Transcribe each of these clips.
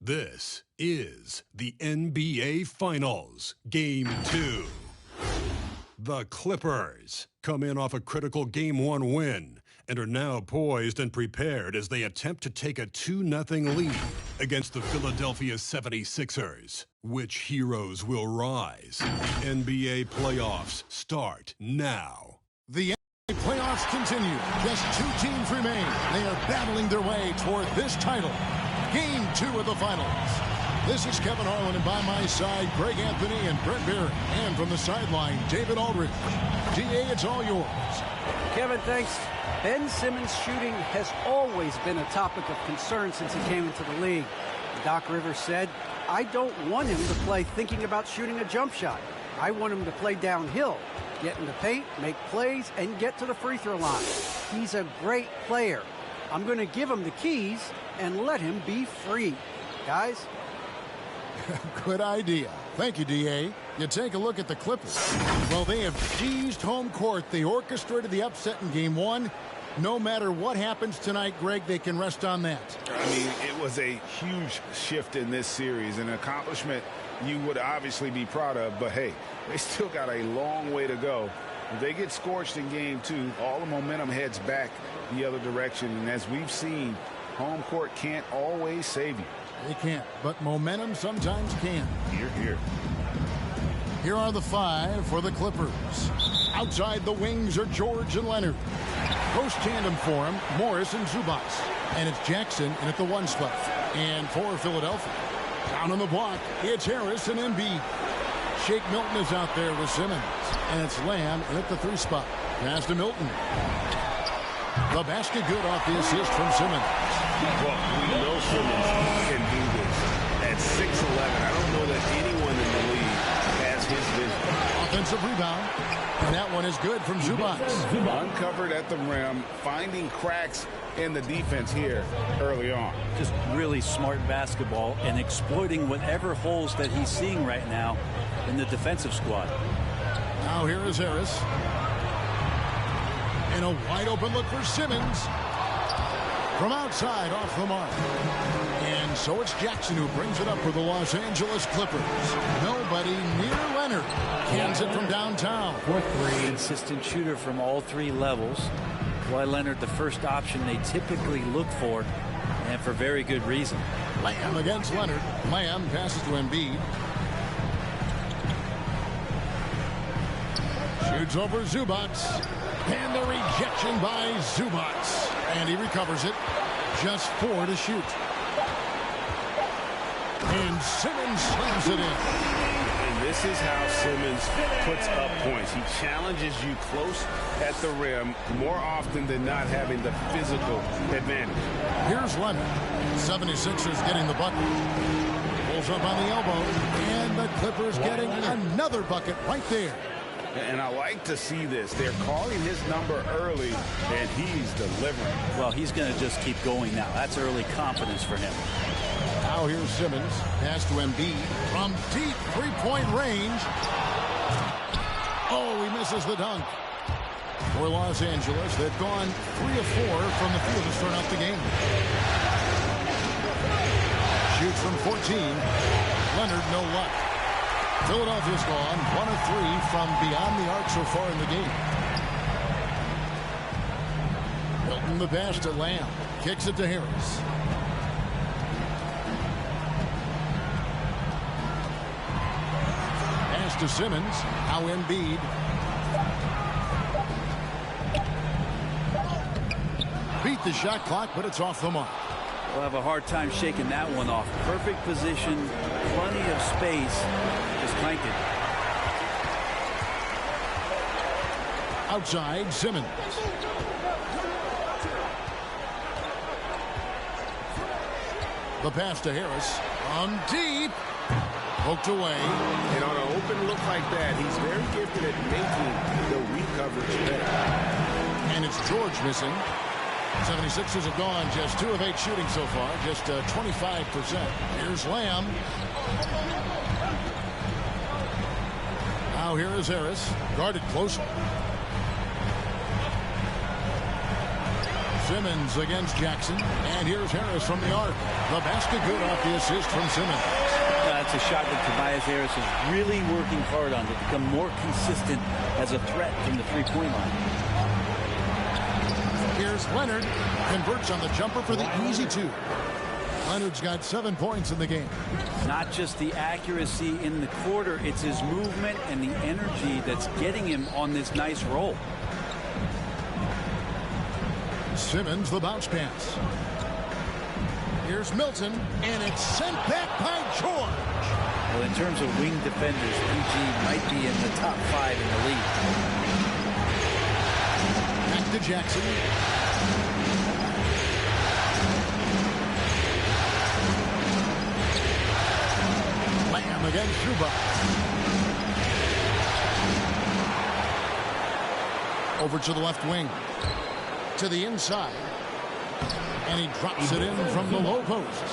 This is the NBA Finals, Game 2. The Clippers come in off a critical Game 1 win and are now poised and prepared as they attempt to take a 2-0 lead against the Philadelphia 76ers. Which heroes will rise? NBA playoffs start now. The NBA playoffs continue. Just two teams remain. They are battling their way toward this title. Game 2 of the finals. This is Kevin Harlan, and by my side, Greg Anthony and Brent Barrett. And from the sideline, David Aldridge. DA, it's all yours. Kevin, thanks. Ben Simmons' shooting has always been a topic of concern since he came into the league. Doc Rivers said, I don't want him to play thinking about shooting a jump shot. I want him to play downhill, get in the paint, make plays, and get to the free throw line. He's a great player. I'm going to give him the keys and let him be free. Guys? Good idea. Thank you, DA. You take a look at the Clippers. Well, they have seized home court. They orchestrated the upset in Game 1. No matter what happens tonight, Greg, they can rest on that. I mean, it was a huge shift in this series, an accomplishment you would obviously be proud of, but hey, they still got a long way to go. If they get scorched in Game 2, all the momentum heads back the other direction, and as we've seen, home court can't always save you. They can't, but momentum sometimes can. Here. Here are the five for the Clippers. Outside the wings are George and Leonard. Post tandem for him, Morris and Zubac. And it's Jackson in at the 1 spot. And for Philadelphia, down on the block, it's Harris and Embiid. Shake Milton is out there with Simmons. And it's Lamb in at the 3 spot. Pass to Milton. The basket good off the assist from Simmons. Well, we know Simmons can do this. At 6'11", I don't know that anyone in the league has his vision. Offensive rebound. And that one is good from Zubac. Uncovered at the rim, finding cracks in the defense here early on. Just really smart basketball and exploiting whatever holes that he's seeing right now in the defensive squad. Now here is Harris. And a wide open look for Simmons. From outside, off the mark. And so it's Jackson who brings it up for the Los Angeles Clippers. Nobody near Leonard. Cans it from downtown. 4-3. Consistent shooter from all 3 levels. Kawhi Leonard, the first option they typically look for, and for very good reason. Lamb against Leonard. Lamb passes to Embiid. Shoots over Zubac. And the rejection by Zubac. And he recovers it. Just 4 to shoot. And Simmons slams it in. And this is how Simmons puts up points. He challenges you close at the rim more often than not, having the physical advantage. Here's Leonard. 76ers getting the bucket. Pulls up on the elbow. And the Clippers getting another bucket right there. And I like to see this. They're calling his number early, and he's delivering. Well, he's going to just keep going now. That's early confidence for him. Now here's Simmons. Pass to Embiid from deep three-point range. Oh, he misses the dunk. For Los Angeles, they've gone 3 of 4 from the field to start out the game. Shoots from 14. Leonard, no luck. Philadelphia's gone 1 of 3 from beyond the arc so far in the game. Milton the pass to Lamb. Kicks it to Harris. Pass to Simmons. Now Embiid. Beat the shot clock, but it's off the mark. We'll have a hard time shaking that one off. Perfect position, plenty of space. Just clanked it. Outside, Simmons. The pass to Harris. From deep. Poked away. And on an open look like that, he's very gifted at making the recoverage better. And it's George missing. 76ers have gone just 2 of 8 shooting so far, just 25%. Here's Lamb. Now here is Harris, guarded closely. Simmons against Jackson. And here's Harris from the arc. The basket good off the assist from Simmons. That's a shot that Tobias Harris is really working hard on to become more consistent as a threat from the three-point line. Here's Leonard. Converts on the jumper for the easy two. Leonard's got 7 points in the game. Not just the accuracy in the quarter, it's his movement and the energy that's getting him on this nice roll. Simmons, the bounce pass. Here's Milton, and it's sent back by George. Well, in terms of wing defenders, PG might be in the top 5 in the league. Back to Jackson. Lamb against Zubac. Over to the left wing. To the inside. And he drops it in from the low post.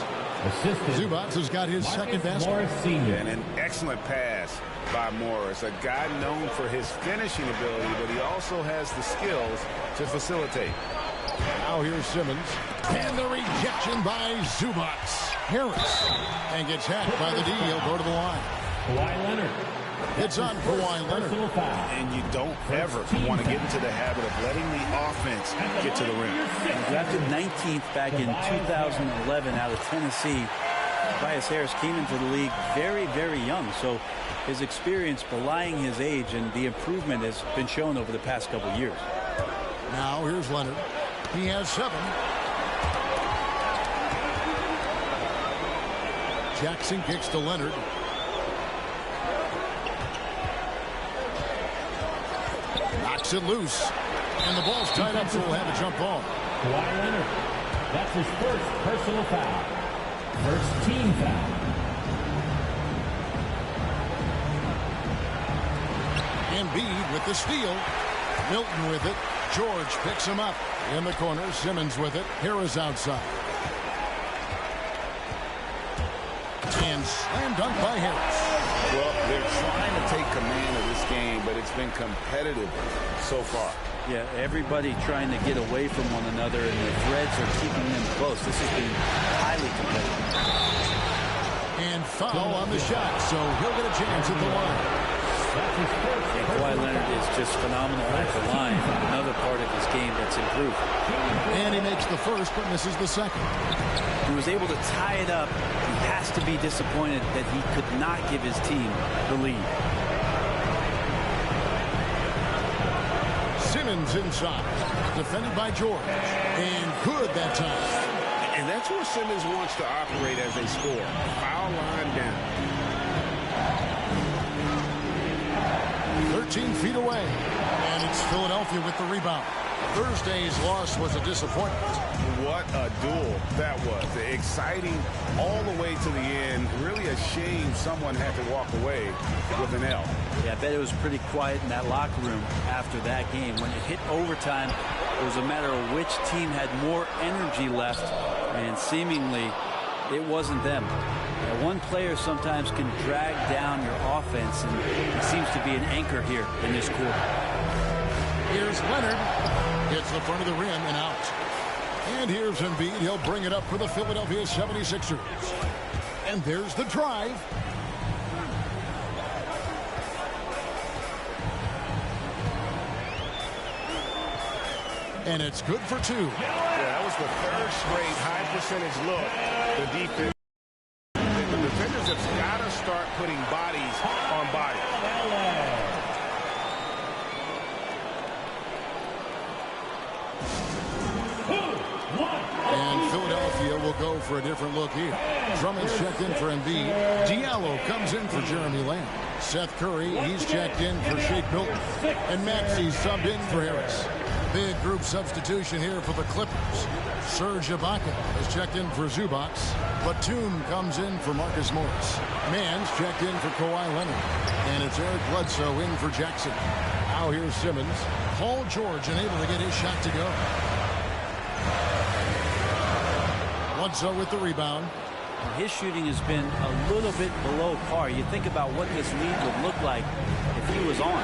Zubac has got his second basket. And an excellent pass by Morris. A guy known for his finishing ability, but he also has the skills to facilitate. Now here's Simmons. And the rejection by Zubac. Harris. And gets hacked by the D. He'll go to the line. Kawhi Leonard. It's on Kawhi Leonard. And you don't ever want to get into the habit of letting the offense get to the rim. Drafted 19th back in 2011 out of Tennessee. Tobias Harris came into the league very, very young. So his experience belying his age, and the improvement has been shown over the past couple of years. Now here's Leonard. He has 7. Jackson kicks to Leonard. Knocks it loose. And the ball's tied up, so we'll have a jump ball. Kawhi Leonard. That's his first personal foul. First team foul. Embiid with the steal. Milton with it. George picks him up. In the corner, Simmons with it. Harris outside. And slam dunk by Harris. Well, they're trying to take command of this game, but it's been competitive so far. Yeah, everybody trying to get away from one another, and the threads are keeping them close. This has been highly competitive. And foul on the shot, so he'll get a chance at the line. And Kawhi Leonard is just phenomenal at the line. Another part of his game that's improved. And he makes the first, but misses the second. He was able to tie it up. He has to be disappointed that he could not give his team the lead. Simmons inside. Defended by George. And good that time. And that's where Simmons wants to operate as a scorer. Foul line down. 13 feet away. And it's Philadelphia with the rebound. Thursday's loss was a disappointment. What a duel that was. Exciting all the way to the end. Really a shame someone had to walk away with an L. Yeah, I bet it was pretty quiet in that locker room after that game. When it hit overtime, it was a matter of which team had more energy left, and seemingly it wasn't them. Now, one player sometimes can drag down your offense, and he seems to be an anchor here in this quarter. Here's Leonard. Hits the front of the rim and out. And here's Embiid. He'll bring it up for the Philadelphia 76ers. And there's the drive. And it's good for 2. Yeah, that was the third straight high percentage look. The defense. The defenders have got to start putting bodies on bodies. And Philadelphia will go for a different look here. Drummond's checked in for Embiid. Diallo comes in for Jeremy Lamb. Seth Curry, he's checked in for Shake Milton. And Maxey's subbed in for Harris. Big group substitution here for the Clippers. Serge Ibaka is checked in for Zubac. Batum comes in for Marcus Morris. Mann's checked in for Kawhi Leonard. And it's Eric Bledsoe in for Jackson. Now here's Simmons. Paul George unable to get his shot to go. Bledsoe with the rebound. His shooting has been a little bit below par. You think about what this lead would look like if he was on.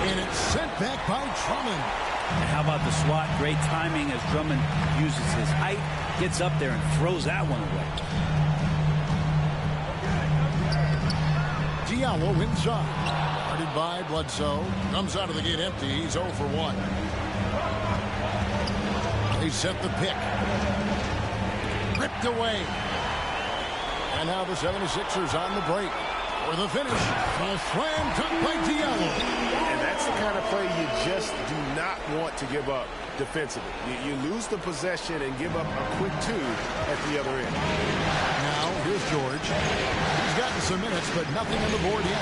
And it's sent back by Drummond. And how about the swat? Great timing as Drummond uses his height, gets up there and throws that one away. Diallo inside. Guarded by Bledsoe. Comes out of the gate empty. He's 0 for 1. They set the pick. Ripped away. And now the 76ers on the break. For the finish. A slam cut by Diallo. And that's the kind of play you just do not want to give up defensively. You lose the possession and give up a quick 2 at the other end. Now, here's George. He's gotten some minutes, but nothing on the board yet.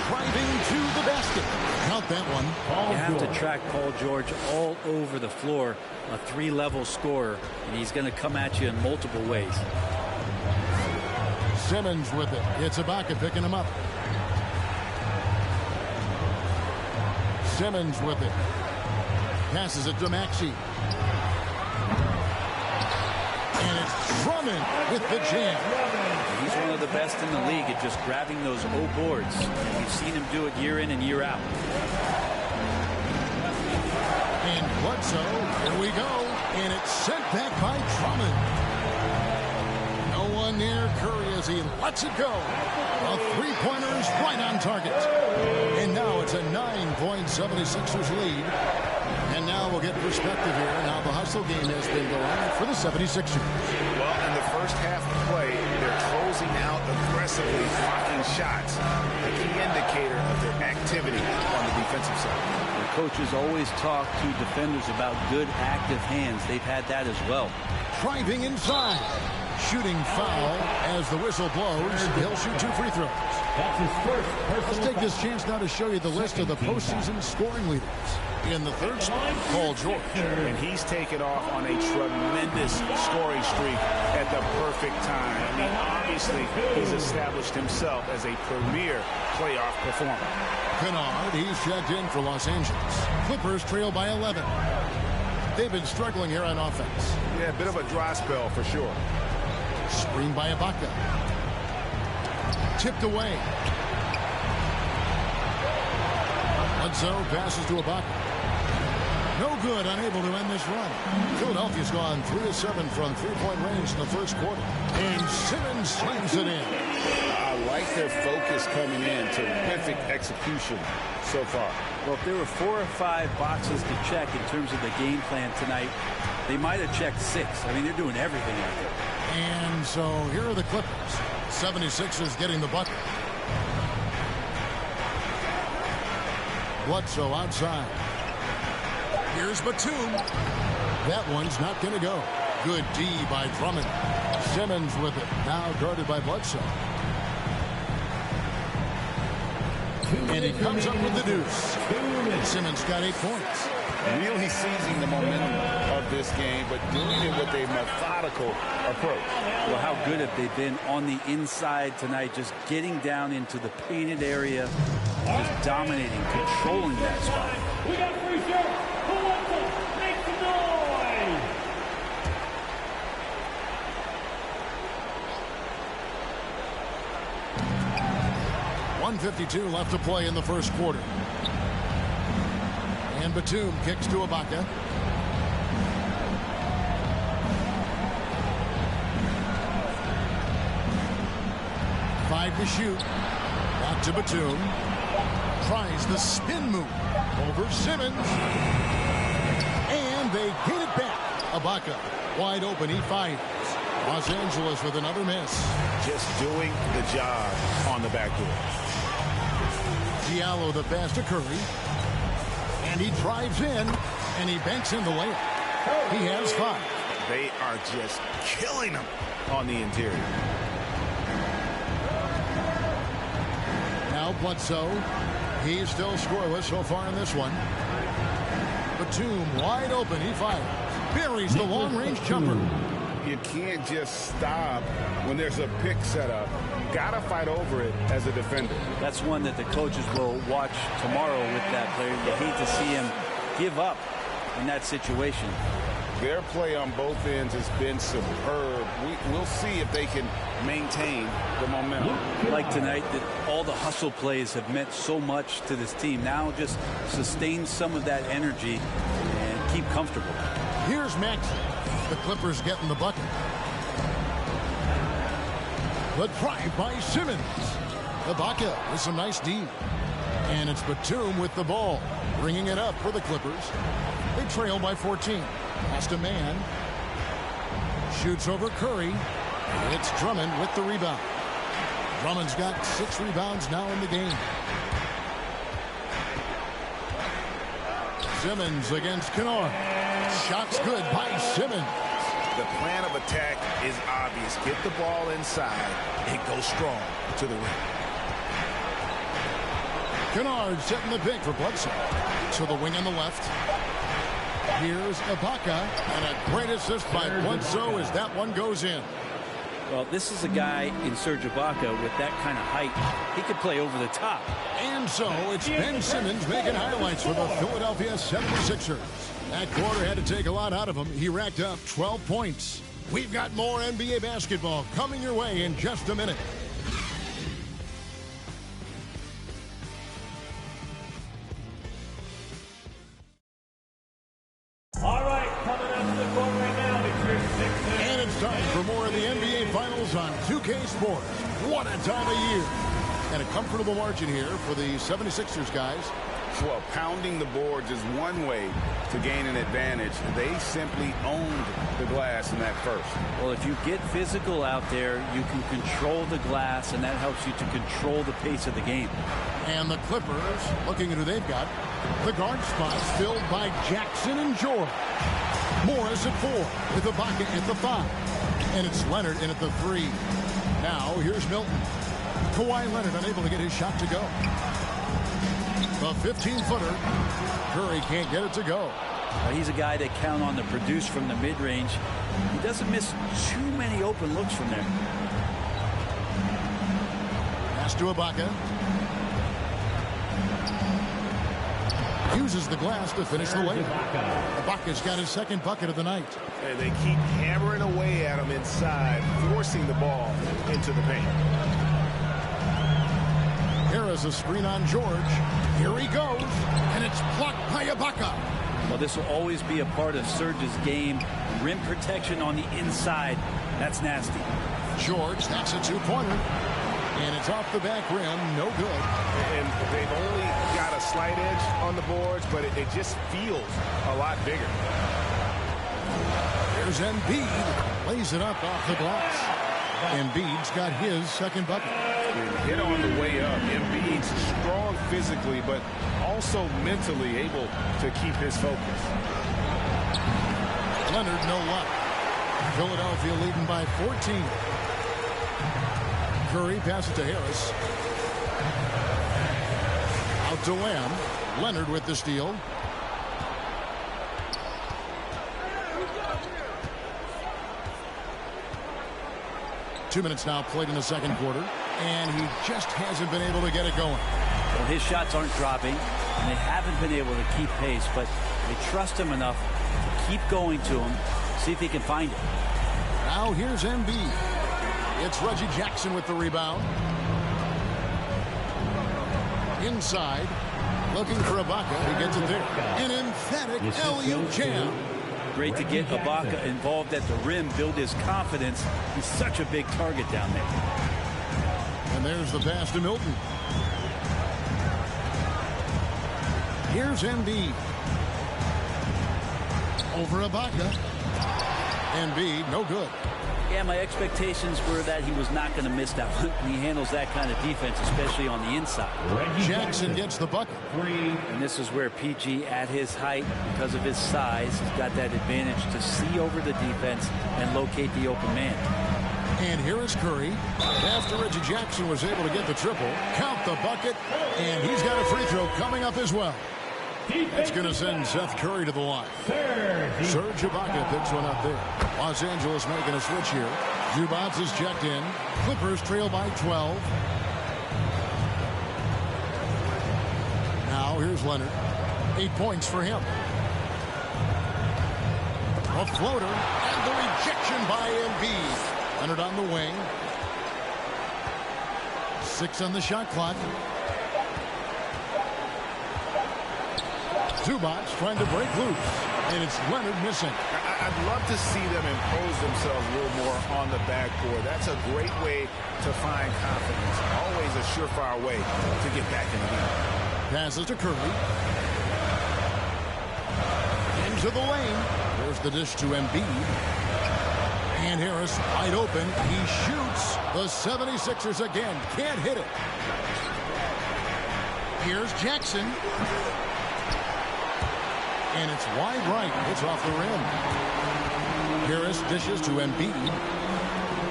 Driving to the basket. Count that one. You have to track Paul George all over the floor. A 3-level scorer, and he's going to come at you in multiple ways. Simmons with it. It's Ibaka picking him up. Simmons with it. Passes it to Maxey. And it's Drummond with the jam. He's one of the best in the league at just grabbing those O boards. We've seen him do it year in and year out. And Bledsoe, here we go. And it's sent back by Drummond. No one near Curry as he lets it go. A three-pointer's right on target. And now it's a 9-point 76ers lead. And now we'll get perspective here on how the hustle game has been going for the 76ers. Well, in the first half of play, they're closing out aggressively, blocking shots. A key indicator of their activity on the defensive side. The coaches always talk to defenders about good active hands. They've had that as well. Driving inside. Shooting foul as the whistle blows. He'll shoot 2 free throws. That's his first personal Let's take this chance now to show you the list of the postseason scoring leaders. In the third spot, Paul George. And he's taken off on a tremendous scoring streak at the perfect time. I mean, obviously, he's established himself as a premier playoff performer. Kennard, he's checked in for Los Angeles. Clippers trail by 11. They've been struggling here on offense. Yeah, a bit of a dry spell for sure. Screen by Ibaka. Tipped away. Bledsoe passes to Ibaka. No good, unable to end this run. Philadelphia's gone 3 of 7 from three-point range in the first quarter. And Simmons slams it in. I like their focus coming in. Terrific execution so far. Well, if there were 4 or 5 boxes to check in terms of the game plan tonight, they might have checked 6. I mean, they're doing everything out there. And so here are the Clippers. 76ers getting the bucket. Bledsoe outside. Here's Batum. That one's not going to go. Good D by Drummond. Simmons with it. Now guarded by Bledsoe. And he comes up with the deuce. Simmons got 8 points. Really seizing the momentum of this game, but doing it with a methodical approach. Well, how good have they been on the inside tonight, just getting down into the painted area, just dominating, controlling that spot. We got a free throw. Who wants it? Make some noise. 1:52 left to play in the first quarter. And Batum kicks to Ibaka. Five to shoot. Back to Batum. Tries the spin move over Simmons. And they get it back. Ibaka wide open. He fires. Los Angeles with another miss. Just doing the job on the backdoor. Diallo the pass to Curry. And he drives in. And he banks in the layup. He has 5. They are just killing him on the interior. Now Bledsoe. He's still scoreless so far in this one. Batum wide open. He fires. Buries the long-range jumper. You can't just stop when there's a pick set up. Gotta fight over it as a defender. That's one that the coaches will watch tomorrow with that player. You hate to see him give up in that situation. Their play on both ends has been superb. We'll see if they can maintain the momentum. Like tonight, that all the hustle plays have meant so much to this team. Now just sustain some of that energy and keep comfortable. Here's Max. The Clippers getting the bucket. The drive by Simmons. Ibaka with some nice D. And it's Batum with the ball, bringing it up for the Clippers. They trail by 14. Pass to Man. Shoots over Curry. It's Drummond with the rebound. Drummond's got 6 rebounds now in the game. Simmons against Kennard. Shots good by Simmons. The plan of attack is obvious. Get the ball inside and go strong to the rim. Kennard setting the pick for Bledsoe. To the wing on the left. Here's Ibaka, and a great assist by Bledsoe as that one goes in. Well, this is a guy in Serge Ibaka with that kind of height. He could play over the top. And so it's Ben Simmons making highlights for the Philadelphia 76ers. That quarter had to take a lot out of him. He racked up 12 points. We've got more NBA basketball coming your way in just a minute. All right, coming up to the court right now, it's your Sixers. And it's time for more of the NBA Finals on 2K Sports. What a time of year. And a comfortable margin here for the 76ers guys. Well, pounding the boards is one way to gain an advantage. They simply owned the glass in that first. Well, if you get physical out there, you can control the glass, and that helps you to control the pace of the game. And the Clippers, looking at who they've got, the guard spots filled by Jackson and George. Morris at 4, with Ibaka at the 5. And it's Leonard in at the 3. Now, here's Milton. Kawhi Leonard unable to get his shot to go. The 15-footer. Curry can't get it to go. He's a guy that count on to produce from the mid-range. He doesn't miss too many open looks from there. Pass to Ibaka. Uses the glass to finish the layup. Ibaka's got his second bucket of the night. And they keep hammering away at him inside, forcing the ball into the paint. Harris a screen on George. Here he goes. And it's blocked by Ibaka. Well, this will always be a part of Serge's game. Rim protection on the inside. That's nasty. George, that's a 2-pointer. And it's off the back rim. No good. And they've only got a slight edge on the boards, but it just feels a lot bigger. There's Embiid. Lays it up off the glass. Embiid's got his second bucket. And hit on the way up. Embiid's strong physically, but also mentally able to keep his focus. Leonard, no luck. Philadelphia leading by 14. Curry passes to Harris. Out to Lamb. Leonard with the steal. Two minutes now played in the second quarter, and he just hasn't been able to get it going. Well, his shots aren't dropping, and they haven't been able to keep pace, but they trust him enough to keep going to him, see if he can find it. Now here's Embiid. It's Reggie Jackson with the rebound. Inside, looking for Ibaka. He gets it there. An emphatic alley-oop jam. Great to get Ibaka involved at the rim, build his confidence. He's such a big target down there. And there's the pass to Milton. Here's Embiid. Over Ibaka. Embiid, no good. Yeah, my expectations were that he was not going to miss that one. He handles that kind of defense, especially on the inside. Jackson gets the bucket. And this is where PG, at his height, because of his size, has got that advantage to see over the defense and locate the open man. And here is Curry. After Reggie Jackson was able to get the triple, count the bucket, and he's got a free throw coming up as well. That's going to send Seth Curry to the line. Serge Ibaka picks one up there. Los Angeles making a switch here. Zubats is checked in. Clippers trail by 12. Now here's Leonard. 8 points for him. A floater, and the rejection by Embiid. Leonard on the wing. 6 on the shot clock. Zubac trying to break loose, and it's Leonard missing. I'd love to see them impose themselves a little more on the backboard. That's a great way to find confidence. Always a surefire way to get back in the game. Passes to Curry. Into the lane. There's the dish to Embiid. And Harris wide open. He shoots. The 76ers again. Can't hit it. Here's Jackson. And it's wide right. It's off the rim. Harris dishes to Embiid.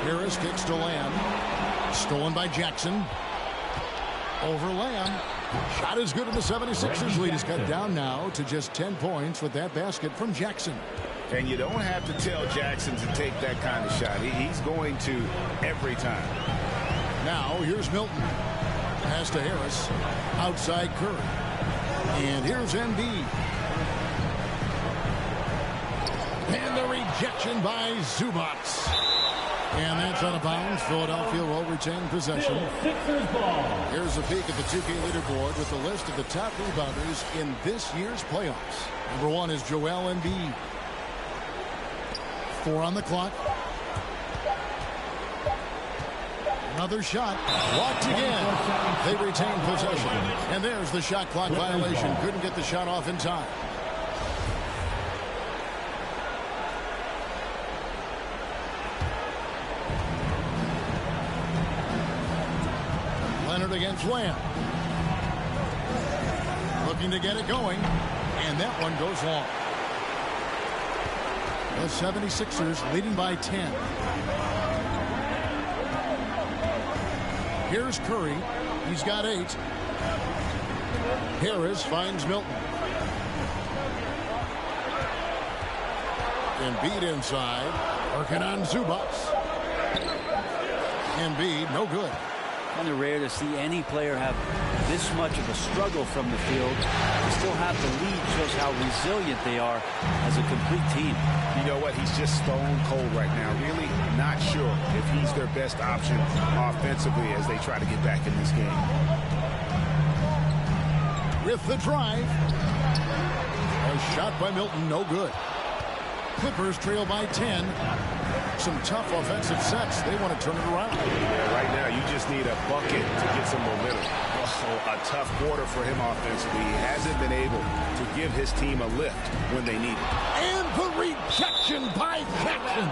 Harris kicks to Lamb. Stolen by Jackson. Over Lamb. Shot is good, and the 76ers lead is cut down now to just 10 points with that basket from Jackson. And you don't have to tell Jackson to take that kind of shot. He's going to every time. Now here's Milton. Pass to Harris. Outside Curry. And here's Embiid. And the rejection by Zubac. And that's out of bounds. Philadelphia will retain possession. Here's a peek at the 2K leaderboard with the list of the top rebounders in this year's playoffs. Number 1 is Joel Embiid. 4 on the clock. Another shot. Blocked again. They retain possession. And there's the shot clock violation. Couldn't get the shot off in time. Leonard against Lamb. Looking to get it going. And that one goes long. The 76ers leading by 10. Here's Curry. He's got 8. Harris finds Milton. Embiid inside. Working on Zubac. Embiid, no good. Kind of rare to see any player have this much of a struggle from the field. To still have the lead shows how resilient they are as a complete team. You know what? He's just stone cold right now. Really not sure if he's their best option offensively as they try to get back in this game. With the drive. A shot by Milton, no good. Clippers trail by 10. Some tough offensive sets. They want to turn it around. Yeah, right now, you just need a bucket to get some momentum. Also, a tough quarter for him offensively. He hasn't been able to give his team a lift when they need it. And the rejection by Jackson.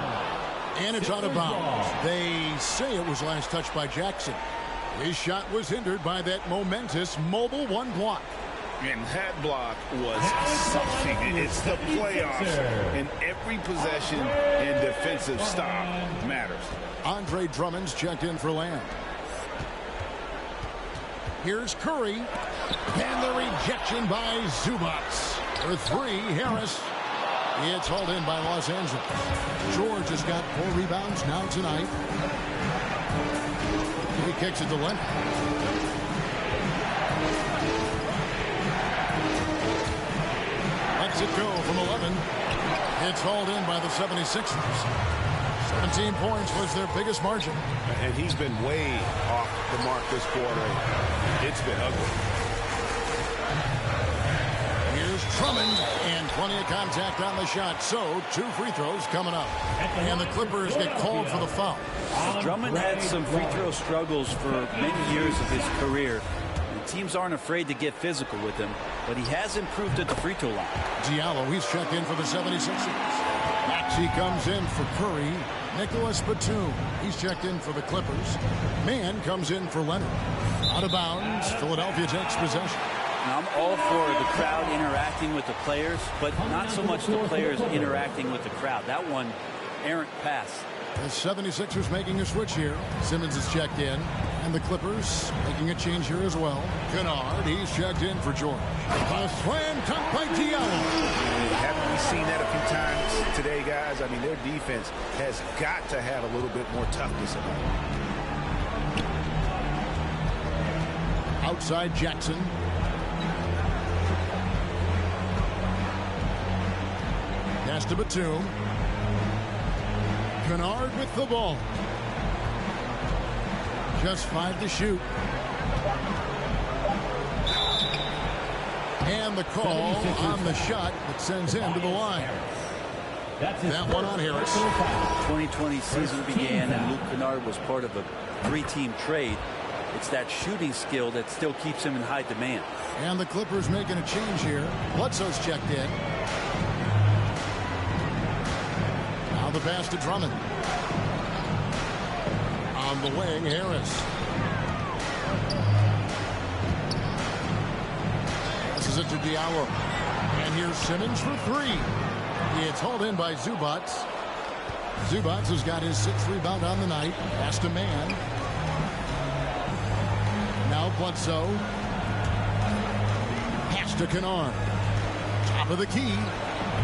And it's out of bounds. They say it was last touched by Jackson. His shot was hindered by that momentous mobile 1 block. And that block was something. It's the playoffs, and every possession and defensive stop matters. Andre Drummond's checked in for Lamb. Here's Curry. And the rejection by Zubac. For 3, Harris. It's hauled in by Los Angeles. George has got 4 rebounds now tonight. He kicks it to Leonard. It go from 11. It's hauled in by the 76ers. 17 points was their biggest margin. And he's been way off the mark this quarter. It's been ugly. Here's Drummond, and plenty of contact on the shot. So 2 free throws coming up. And the Clippers get called for the foul. Drummond had some free throw struggles for many years of his career. Teams aren't afraid to get physical with him, but he has improved at the free throw line. Diallo, he's checked in for the 76ers. Maxey comes in for Curry. Nicholas Batum, he's checked in for the Clippers. Mann comes in for Leonard. Out of bounds, Philadelphia takes possession. Now, I'm all for the crowd interacting with the players, but not so much the players interacting with the crowd. That one, errant pass. The 76ers making a switch here. Simmons is checked in. And the Clippers making a change here as well. Kennard, he's checked in for George. A slam dunk by Diallo. Haven't we seen that a few times today, guys? I mean, their defense has got to have a little bit more toughness about it. Outside Jackson. Pass to Batum. Kennard with the ball. Just 5 to shoot. And the call on the shot that sends him to the line. That one on Harris. 2020 season began and Luke Kennard was part of a 3-team trade. It's that shooting skill that still keeps him in high demand. And the Clippers making a change here. Bledsoe's checked in. Now the pass to Drummond. On the wing, Harris. Passes it to Diallo. And here's Simmons for 3. It's hauled in by Zubac. Zubac has got his 6th rebound on the night. Pass to Mann. Now Bledsoe. Pass to Kennard. Top of the key.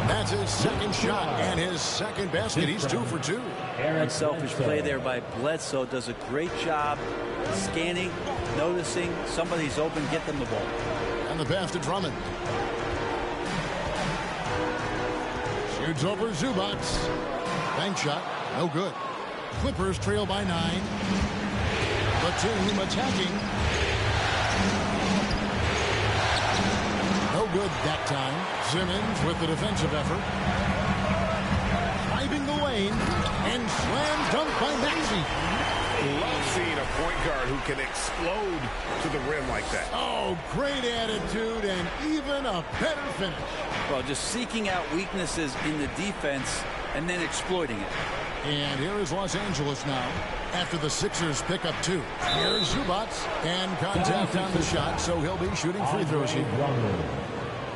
That's his second shot and his second basket. He's 2 for 2. Unselfish play there by Bledsoe. Does a great job scanning, noticing somebody's open, get them the ball. And the pass to Drummond. Shoots over Zubac. Bank shot. No good. Clippers trail by 9. Batum attacking. No good that time. Simmons with the defensive effort. Driving the lane. And slam dunk by Maxey. Love seeing a point guard who can explode to the rim like that. Oh, great attitude and even a better finish. Well, just seeking out weaknesses in the defense and then exploiting it. And here is Los Angeles now after the Sixers pick up 2. Here's Zubac and contact on the shot, so he'll be shooting free throws here.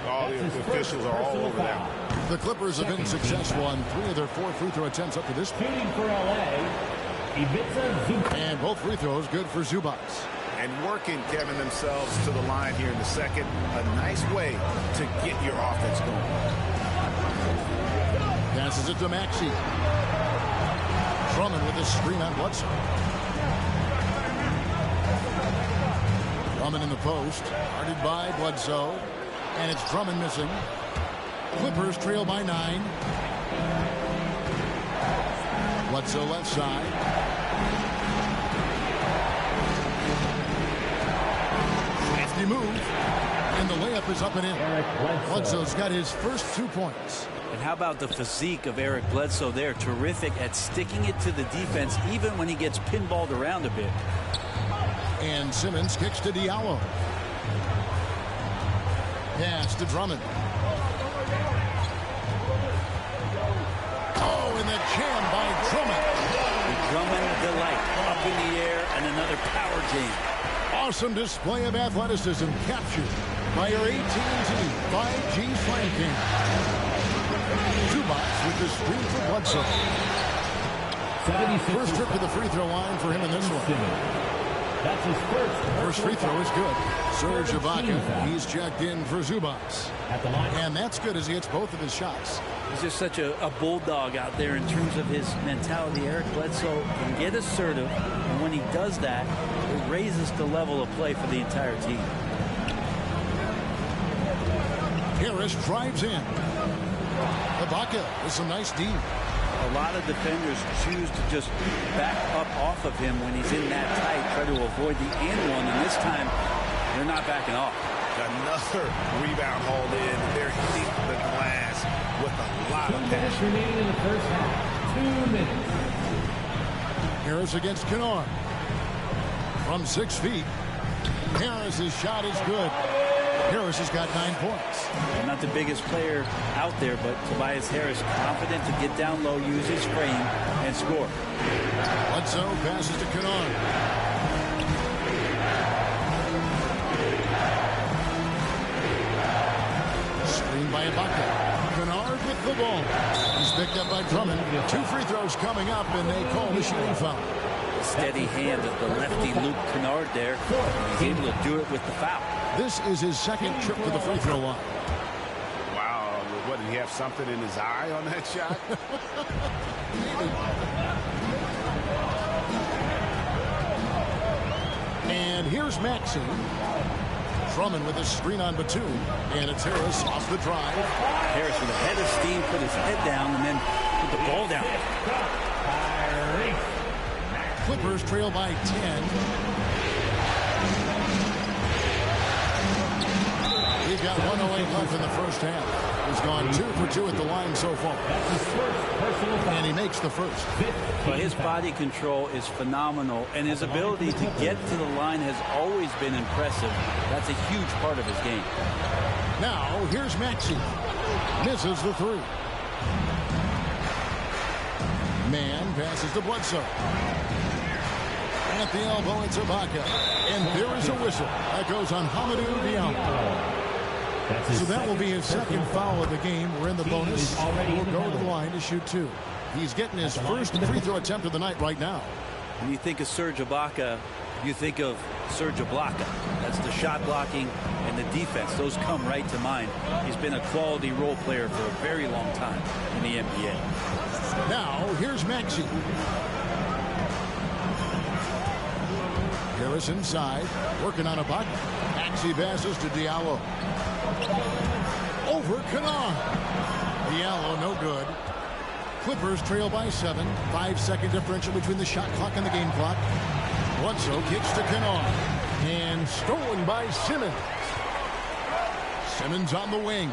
All the officials are all over that. The Clippers have been successful on 3 of their 4 free throw attempts up to this point. Shooting for LA, and both free throws good for Zubac. And working, Kevin, themselves to the line here in the second. A nice way to get your offense going. Passes it to Maxey. Drummond with his screen on Bledsoe. Drummond in the post. Guarded by Bledsoe. And it's Drummond missing. Clippers trail by 9. Bledsoe left side. Hefty move. And the layup is up and in. Bledsoe's got his first 2 points. And how about the physique of Eric Bledsoe there? Terrific at sticking it to the defense even when he gets pinballed around a bit. And Simmons kicks to Diallo. Pass to Drummond. Oh, and the jam by Drummond. The Drummond delight up in the air and another power jam. Awesome display of athleticism captured by your AT&T 5G Slam King. Zubac with the screen for Bledsoe. First trip to the free throw line for him in this one. That's his First free throw is good. Serge Ibaka, he's checked in for Zubac. And that's good as he hits both of his shots. He's just such a bulldog out there in terms of his mentality. Eric Bledsoe can get assertive, and when he does that, it raises the level of play for the entire team. Harris drives in. Ibaka with some nice D. A lot of defenders choose to just back up off of him when he's in that tight, try to avoid the and one, and this time they're not backing off. Another rebound hauled in. They're hitting the glass with a lot of passion. remaining in the first half. 2 minutes. Harris against Kennard. From 6 feet. Harris's shot is good. Harris has got 9 points. Not the biggest player out there, but Tobias Harris confident to get down low, use his frame, and score. Bledsoe passes to Kennard. Screen by Ibaka. Kennard with the ball. He's picked up by Drummond. 2 free throws coming up, and they call the shooting foul. Steady hand of the lefty Luke Kennard there. He's able to do it with the foul. This is his second trip to the free throw line. Wow, what, did he have something in his eye on that shot? And here's Maxey. Drummond with a screen on Batum. And it's Harris off the drive. Harris with a head of steam, put his head down, and then put the ball down. Clippers trail by 10. He's got 1:08 left in the first half. He's gone 2 for 2 at the line so far. And he makes the first. But his body control is phenomenal, and his ability to get to the line has always been impressive. That's a huge part of his game. Now, here's Maxey. Misses the three. Man passes to Bledsoe. At the elbow, it's Ibaka. And there is a whistle. That goes on Hamidou Diallo. So that will be his second foul of the game. We're in the bonus. We'll go to the line to shoot 2. He's getting his first free throw attempt of the night right now. When you think of Serge Ibaka, you think of Serge Ibaka. That's the shot blocking and the defense. Those come right to mind. He's been a quality role player for a very long time in the NBA. Now, here's Maxey. Harris inside, working on Ibaka. Maxey passes to Diallo. Over Kennard. Diallo, no good. Clippers trail by 7. 5-second differential between the shot clock and the game clock. Bledsoe kicks to Kennard. And stolen by Simmons. Simmons on the wing.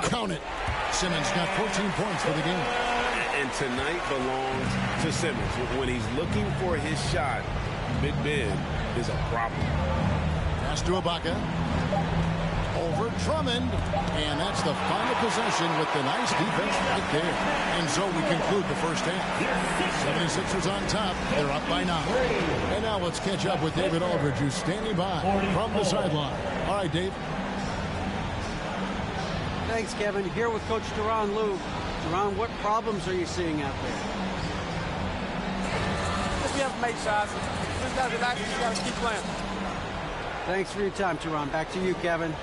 Count it. Simmons got 14 points for the game. And tonight belongs to Simmons. When he's looking for his shot, Big Ben is a problem. Pass to Ibaka. Over Drummond. And that's the final possession with the nice defense right there. And so we conclude the first half. 76ers on top. They're up by 9. And now let's catch up with David Aldridge, who's standing by from the sideline. All right, Dave. Thanks, Kevin. Here with Coach Duran Lou. Duran, what problems are you seeing out there? Just we have to make shots. Just got to relax. Just got to keep playing. Thanks for your time, Duran. Back to you, Kevin.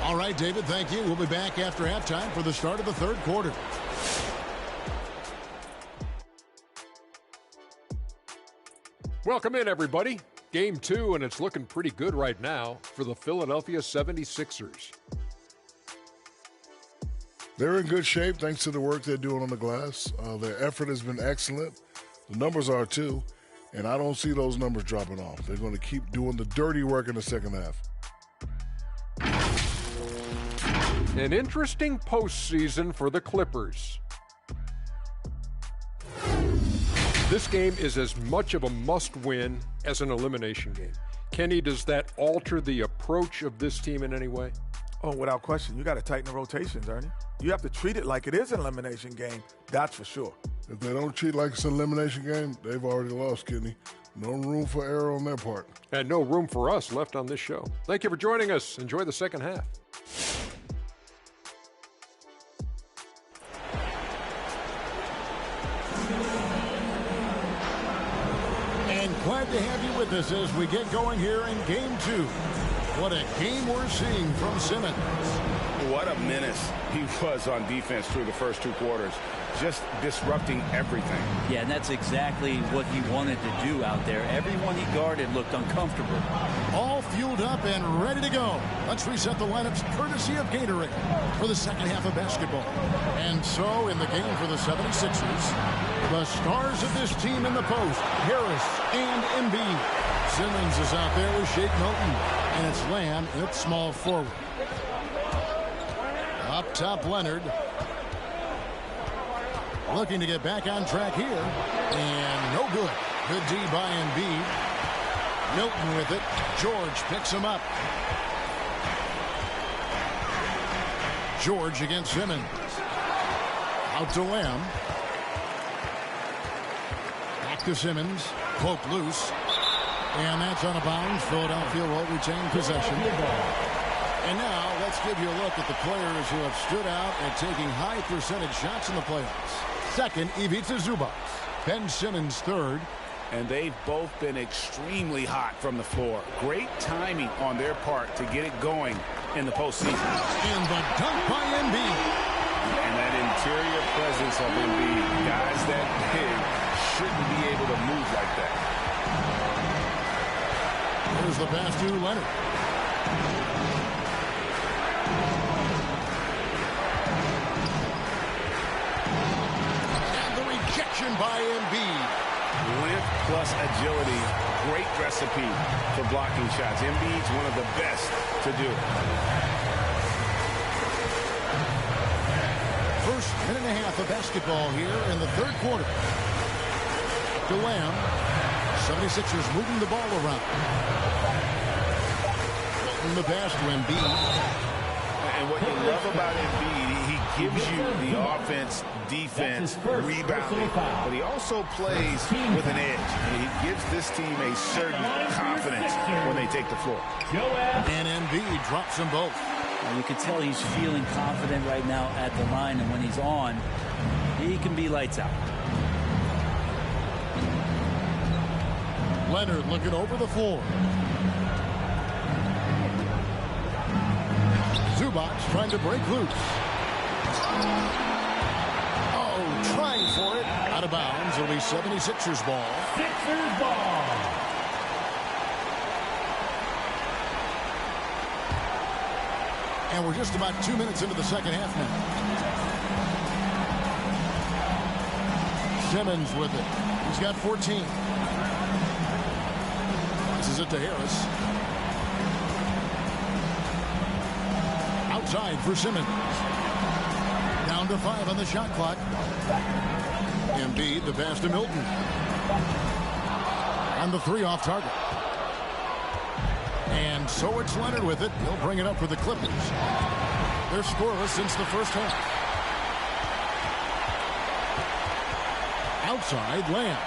All right, David, thank you. We'll be back after halftime for the start of the third quarter. Welcome in, everybody. Game 2, and it's looking pretty good right now for the Philadelphia 76ers. They're in good shape thanks to the work they're doing on the glass. Their effort has been excellent. The numbers are too, and I don't see those numbers dropping off. They're going to keep doing the dirty work in the second half. An interesting postseason for the Clippers. This game is as much of a must-win as an elimination game. Kenny, does that alter the approach of this team in any way? Oh, without question. You got to tighten the rotations, Ernie. You have to treat it like it is an elimination game. That's for sure. If they don't treat like it's an elimination game, they've already lost, Kenny. No room for error on their part. And no room for us left on this show. Thank you for joining us. Enjoy the second half. And glad to have you with us as we get going here in Game 2. What a game we're seeing from Simmons. What a menace he was on defense through the first 2 quarters. Just disrupting everything. Yeah, and that's exactly what he wanted to do out there. Everyone he guarded looked uncomfortable. All fueled up and ready to go. Let's reset the lineups courtesy of Gatorade for the second half of basketball. And so in the game for the 76ers, the stars of this team in the post, Harris and Embiid. Simmons is out there with Shake Milton. And it's Lamb at small forward. Up top, Leonard. Looking to get back on track here. And no good. Good D by Embiid. Milton with it. George picks him up. George against Simmons. Out to Lamb. Back to Simmons. Cloak loose. And that's out of bounds. Philadelphia will retain possession. And now let's give you a look at the players who have stood out and taking high percentage shots in the playoffs. Second, Ivica Zubac. Ben Simmons third. And they've both been extremely hot from the floor. Great timing on their part to get it going in the postseason. And the dunk by Embiid. And that interior presence of Embiid. Guys that big shouldn't be able to move like that. Here's the pass to Leonard. And the rejection by Embiid. Length plus agility. Great recipe for blocking shots. Embiid's one of the best to do it. First minute and a half of basketball here in the third quarter. To Lamb. 76ers moving the ball around. From the pass to Embiid. And what you love about Embiid, he gives you the offense, defense, rebounding, but he also plays with an edge. And he gives this team a certain confidence when they take the floor. And Embiid drops them both. And you can tell he's feeling confident right now at the line, and when he's on, he can be lights out. Leonard looking over the floor. Zubac trying to break loose. Oh, trying for it. Out of bounds. It'll be 76ers ball. Sixers ball. And we're just about 2 minutes into the second half now. Simmons with it. He's got 14. Passes it to Harris. Outside for Simmons. Down to 5 on the shot clock. Embiid, the pass to Milton. On the 3 off target. And so it's Leonard with it. He'll bring it up for the Clippers. They're scoreless since the first half. Outside, Lamb.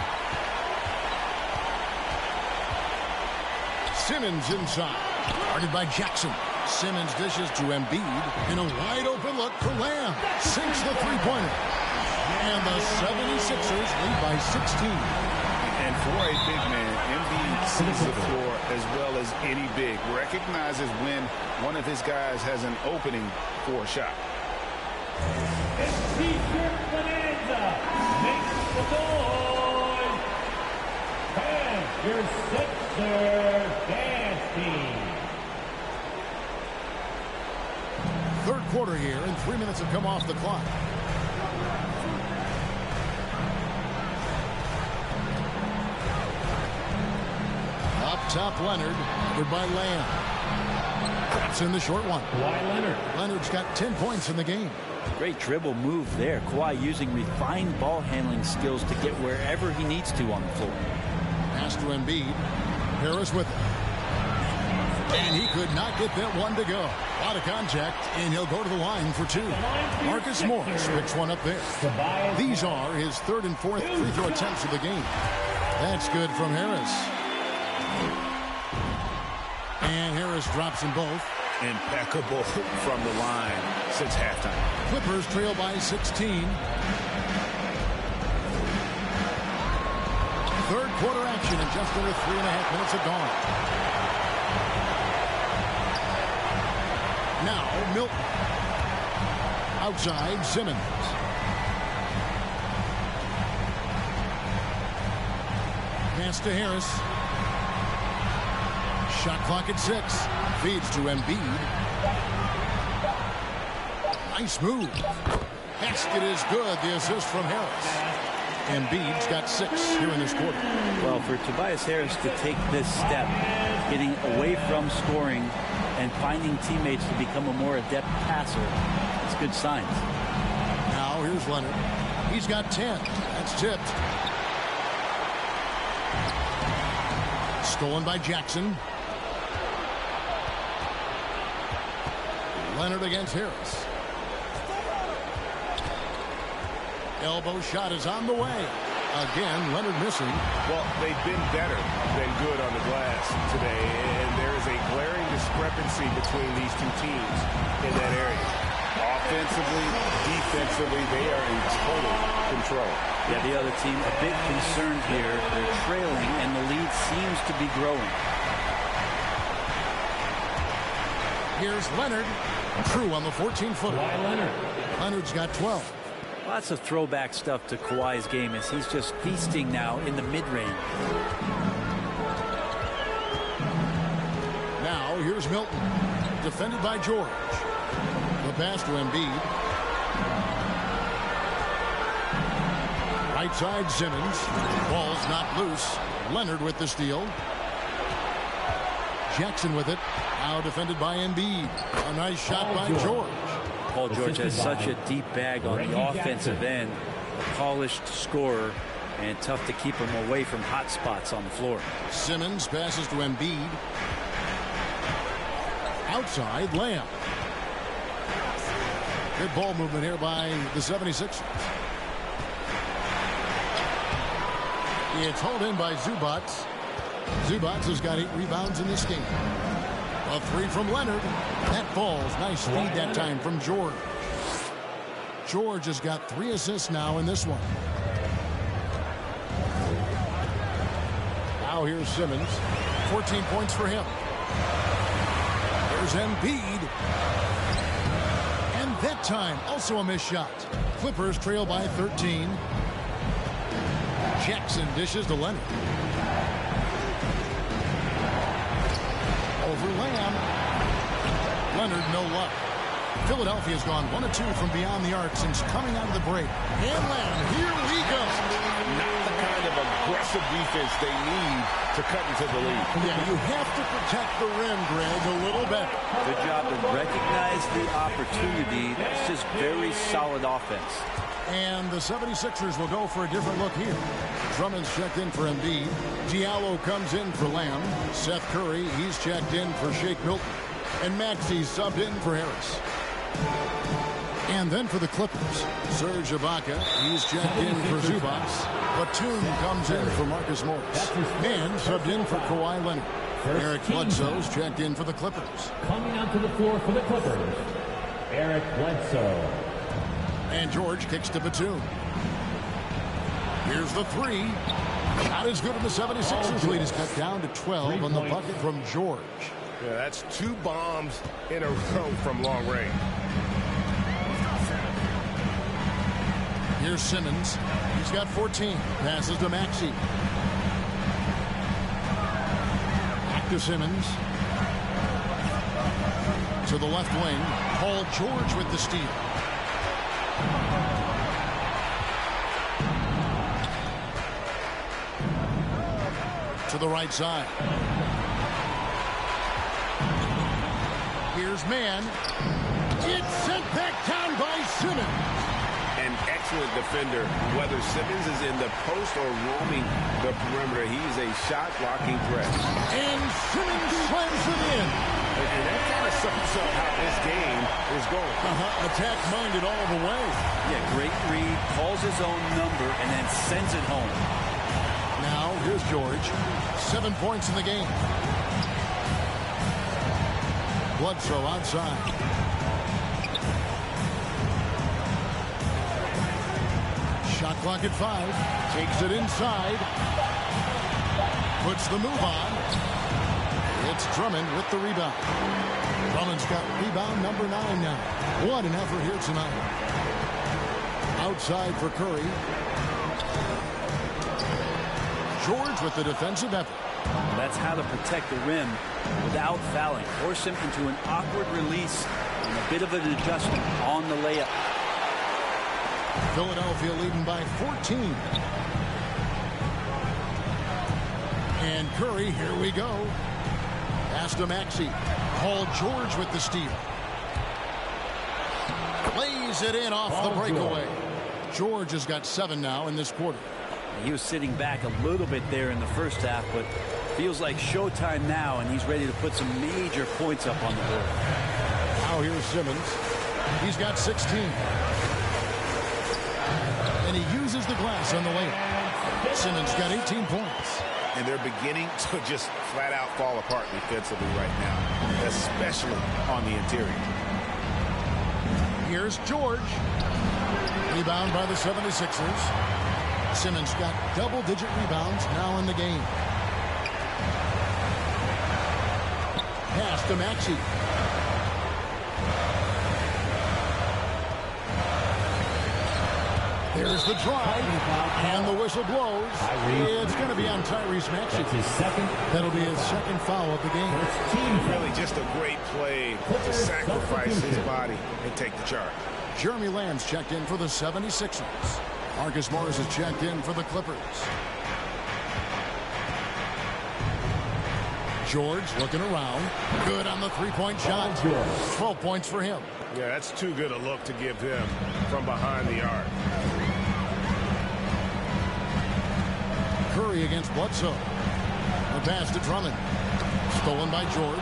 Simmons inside. Guarded by Jackson. Simmons dishes to Embiid. In a wide open look for Lamb. Sinks the three-pointer. And the 76ers lead by 16. And for a big man, Embiid sees the floor as well as any big. Recognizes when one of his guys has an opening for a shot. And T-shirt Bonanza makes the boys. And your Sixer dance team. Third quarter here, and 3 minutes have come off the clock. Up top, Leonard. Covered by Lamb. That's in the short one. Kawhi Leonard. Leonard's got 10 points in the game. Great dribble move there. Kawhi using refined ball handling skills to get wherever he needs to on the floor. Pass to Embiid. Harris with it. And he could not get that one to go. A lot of contact, and he'll go to the line for 2. Marcus Morris picks one up there. These are his third and fourth free throw attempts of the game. That's good from Harris. And Harris drops them both. Impeccable from the line since halftime. Clippers trail by 16. Third quarter action, and just under 3.5 minutes are gone. Now, Milton. Outside, Simmons. Pass to Harris. Shot clock at 6. Feeds to Embiid. Nice move. Basket is good. The assist from Harris. Embiid's got 6 here in this quarter. Well, for Tobias Harris to take this step, getting away from scoring and finding teammates to become a more adept passer, it's good signs. Now here's Leonard. He's got 10. That's tipped. Stolen by Jackson. Leonard against Harris. Elbow shot is on the way. Again, Leonard missing. Well, they've been better than good on the glass today, and there is a glaring discrepancy between these two teams in that area. Offensively, defensively, they are in total control. Yeah, the other team a bit concerned here. They're trailing, and the lead seems to be growing. Here's Leonard. True on the 14-footer. Kawhi Leonard. Leonard's got 12. Lots of throwback stuff to Kawhi's game as he's just feasting now in the mid-range. Here's Milton. Defended by George. The pass to Embiid. Right side Simmons. Ball's not loose. Leonard with the steal. Jackson with it. Now defended by Embiid. A nice shot by George. Paul George has such a deep bag on the offensive end. A polished scorer, and tough to keep him away from hot spots on the floor. Simmons passes to Embiid. Outside, Lamb. Good ball movement here by the 76ers. It's hauled in by Zubats. Zubats has got 8 rebounds in this game. A 3 from Leonard. That falls. Nice speed that time from George. George has got 3 assists now in this one. Now here's Simmons. 14 points for him. There's Embiid. And that time, also a missed shot. Clippers trail by 13. Jackson dishes to Leonard. Over Lamb. Leonard, no luck. Philadelphia's gone 1 of 2 from beyond the arc since coming out of the break. And Lamb, here we go. Not the kind of aggressive defense they need to cut into the lead. Yeah, you have to protect the rim, Greg, a little better. Good job to recognize the opportunity. That's just very solid offense. And the 76ers will go for a different look here. Drummond's checked in for Embiid. Diallo comes in for Lamb. Seth Curry, he's checked in for Shake Milton. And Maxey's subbed in for Harris. And then for the Clippers, Serge Ibaka, he's checked in for Zubats. Batum comes in for Marcus Morris. And subbed in for Kawhi Leonard. Eric Bledsoe's checked in for the Clippers. Coming onto the floor for the Clippers, Eric Bledsoe. And George kicks to Batum. Here's the 3. Not as good, and the 76ers lead is cut down to 12 on the bucket from George. Yeah, that's 2 bombs in a row from long range. Here's Simmons. He's got 14. Passes to Maxey. Back to Simmons. To the left wing. Paul George with the steal. To the right side. Here's Mann. It's sent back down by Simmons. An excellent defender. Whether Simmons is in the post or roaming the perimeter, he's a shot-blocking threat. And Simmons slams it in. And that kind of sums up how this game is going. Attack-minded all the way. Yeah, great read. Calls his own number and then sends it home. Now, here's George. 7 points in the game. Bledsoe outside. Shot clock at 5. Takes it inside. Puts the move on. It's Drummond with the rebound. Drummond's got rebound number 9 now. What an effort here tonight. Outside for Curry. George with the defensive effort. That's how to protect the rim without fouling. Force him into an awkward release and a bit of an adjustment on the layup. Philadelphia leading by 14. And Curry, here we go. Pass to Maxey. Paul George with the steal. Plays it in off the breakaway. George has got 7 now in this quarter. He was sitting back a little bit there in the first half, but feels like showtime now, and he's ready to put some major points up on the board. Now here's Simmons. He's got 16. And he uses the glass on the layup. Simmons got 18 points. And they're beginning to just flat out fall apart defensively right now, especially on the interior. Here's George. Rebound by the 76ers. Simmons got double-digit rebounds now in the game. Pass to Maxey. Here's the drive, and the whistle blows. It's going to be on Tyrese Maxey. That'll be his second foul of the game. Really just a great play to sacrifice his body and take the charge. Jeremy Lamb's checked in for the 76ers. Marcus Morris is checked in for the Clippers. George looking around. Good on the three-point shot. 12 points for him. Yeah, that's too good a look to give him from behind the arc. Curry against Bledsoe. The pass to Drummond. Stolen by George.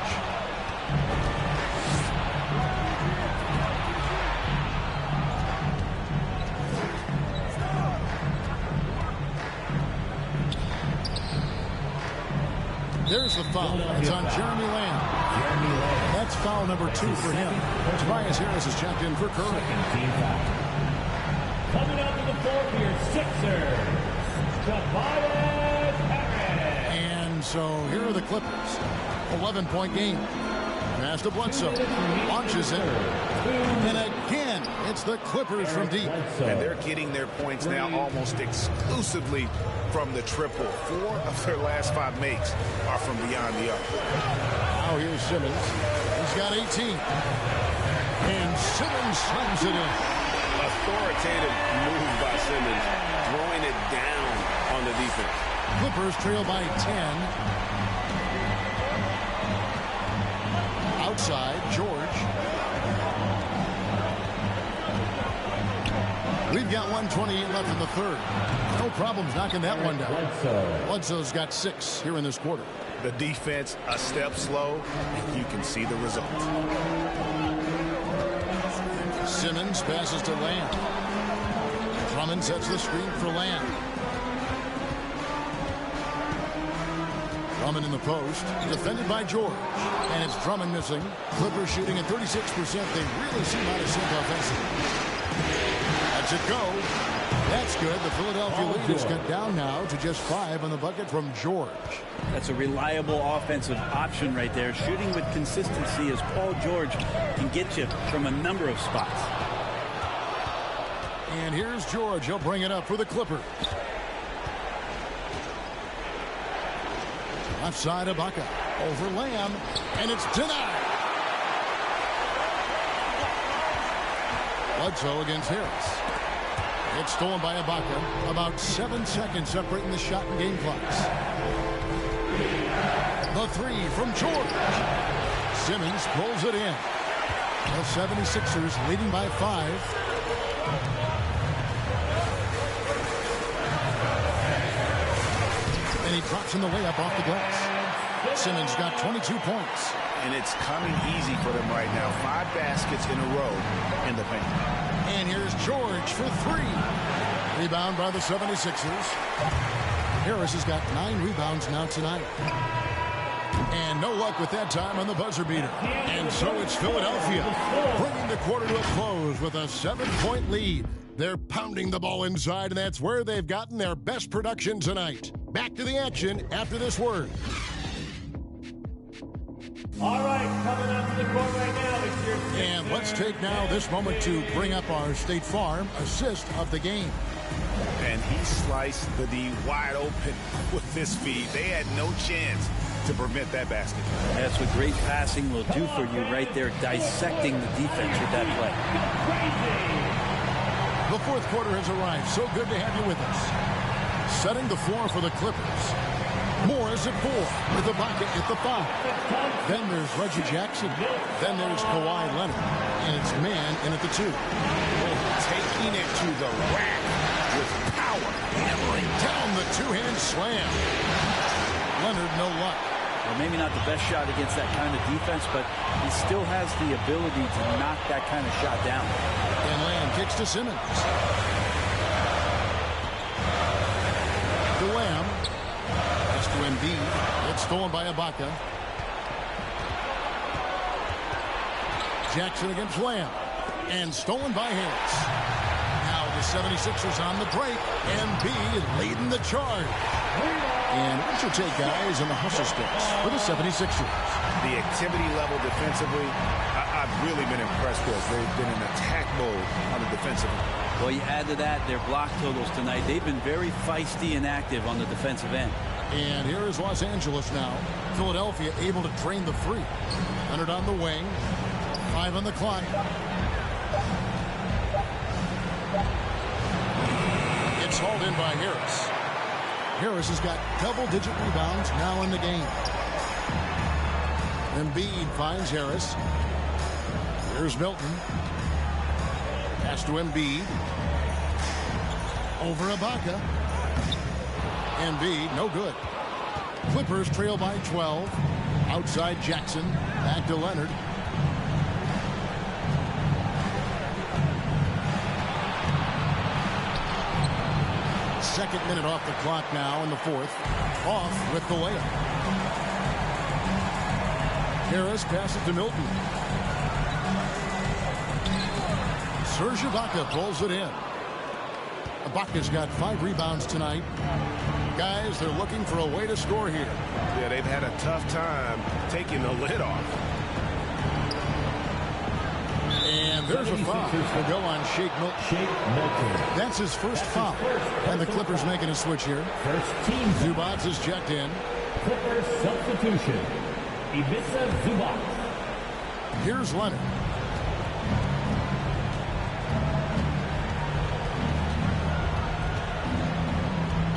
There's the foul. It's on Jeremy Lamb. That's foul number 2 for him. Tobias Harris is checked in for Curry. Coming out to the floor for your Sixers, Tobias Harris. And so here are the Clippers. 11-point game. Pass to Bledsoe. Launches it. And again, it's the Clippers from deep. And they're getting their points now almost exclusively from the triple. 4 of their last 5 makes are from beyond the arc. Now here's Simmons. He's got 18. And Simmons slams it in. Authoritative move by Simmons, throwing it down on the defense. Clippers trail by 10. Outside, George. We've got 1:28 left in the third. No problems knocking that one down. Bledsoe's got 6 here in this quarter. The defense a step slow, and you can see the result. Simmons passes to Lamb. Drummond sets the screen for Lamb. Drummond in the post, defended by George. And it's Drummond missing. Clippers shooting at 36%. They really seem out of sync offensively. Lets it go. That's good. The Philadelphia lead is cut down now to just 5 on the bucket from George. That's a reliable offensive option right there. Shooting with consistency as Paul George can get you from a number of spots. And here's George. He'll bring it up for the Clippers. Left side, Ibaka. Over Lamb. And it's denied. Bledsoe against Harris. It's stolen by Ibaka. About 7 seconds separating the shot and game clocks. The 3 from George. Simmons pulls it in. The 76ers leading by 5. And he drops in the layup off the glass. Simmons got 22 points. And it's coming easy for them right now. 5 baskets in a row in the paint. And here's George for 3. Rebound by the 76ers. Harris has got 9 rebounds now tonight. And no luck with that time on the buzzer beater. And so it's Philadelphia bringing the quarter to a close with a 7-point lead. They're pounding the ball inside, and that's where they've gotten their best production tonight. Back to the action after this word. All right, coming up to the court right now is your... And let's take now this moment to bring up our State Farm assist of the game. And he sliced the D wide open with this feed. They had no chance to prevent that basket. That's what great passing will do for you right there, dissecting the defense with that play. The fourth quarter has arrived. So good to have you with us. Setting the floor for the Clippers. Morris at 4 with the bucket at the 5. Then there's Reggie Jackson. Then there's Kawhi Leonard. And it's man in at the 2. Taking it to the rack with power. Hammering down the two-hand slam. Leonard, no luck. Well, maybe not the best shot against that kind of defense, but he still has the ability to knock that kind of shot down. And Lamb kicks to Simmons. To Lamb. That's to Embiid. It's stolen by Ibaka. Jackson against Lamb. And stolen by Harris. Now the 76ers on the break. Embiid leading the charge. And what's your take, guys, on the hustle sticks for the 76ers? The activity level defensively, I've really been impressed with. They've been in attack mode on the defensive end. Well, you add to that their block totals tonight. They've been very feisty and active on the defensive end. And here is Los Angeles now. Philadelphia able to drain the three. Leonard on the wing. 5 on the clock. It's hauled in by Harris. Harris has got double-digit rebounds now in the game. Embiid finds Harris. Here's Milton. Pass to Embiid. Over Ibaka. Embiid, no good. Clippers trail by 12. Outside Jackson. Back to Leonard. Second minute off the clock now in the fourth. Off with the layup. Harris passes to Milton. Serge Ibaka pulls it in. Ibaka's got 5 rebounds tonight. Guys, they're looking for a way to score here. Yeah, they've had a tough time taking the lid off. And there's a foul. Will go on Shake Milton. That's his first foul. And the Clippers making a switch here. First team. Zubac is checked in. Clippers substitution. Ivica Zubac. Here's Leonard.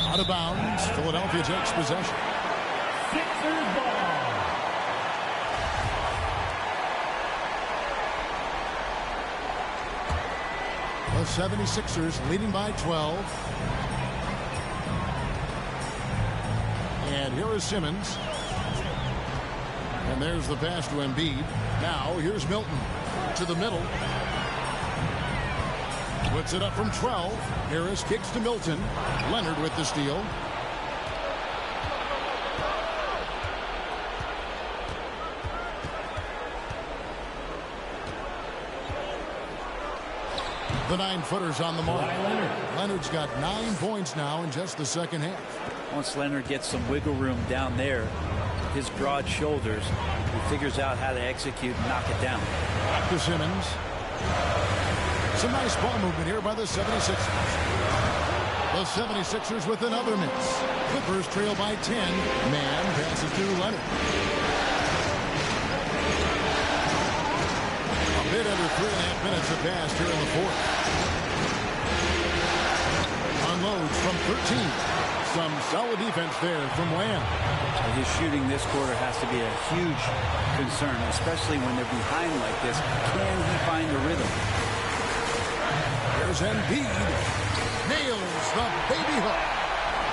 Out of bounds. Philadelphia takes possession. Sixers ball. The 76ers leading by 12. And here is Simmons. And there's the pass to Embiid. Now here's Milton to the middle. Puts it up from 12. Harris kicks to Milton. Leonard with the steal. The 9-footer's on the mark. Leonard's got 9 points now in just the second half. Once Leonard gets some wiggle room down there, his broad shoulders, he figures out how to execute and knock it down. Back to Simmons. Some nice ball movement here by the 76ers. The 76ers with another miss. Clippers trail by 10. Man passes to Leonard. A bit under 3.5 minutes have passed here in the fourth. Unloads from 13. Some solid defense there from Lamb. His shooting this quarter has to be a huge concern, especially when they're behind like this. Can he find the rhythm? There's Embiid. Nails the baby hook.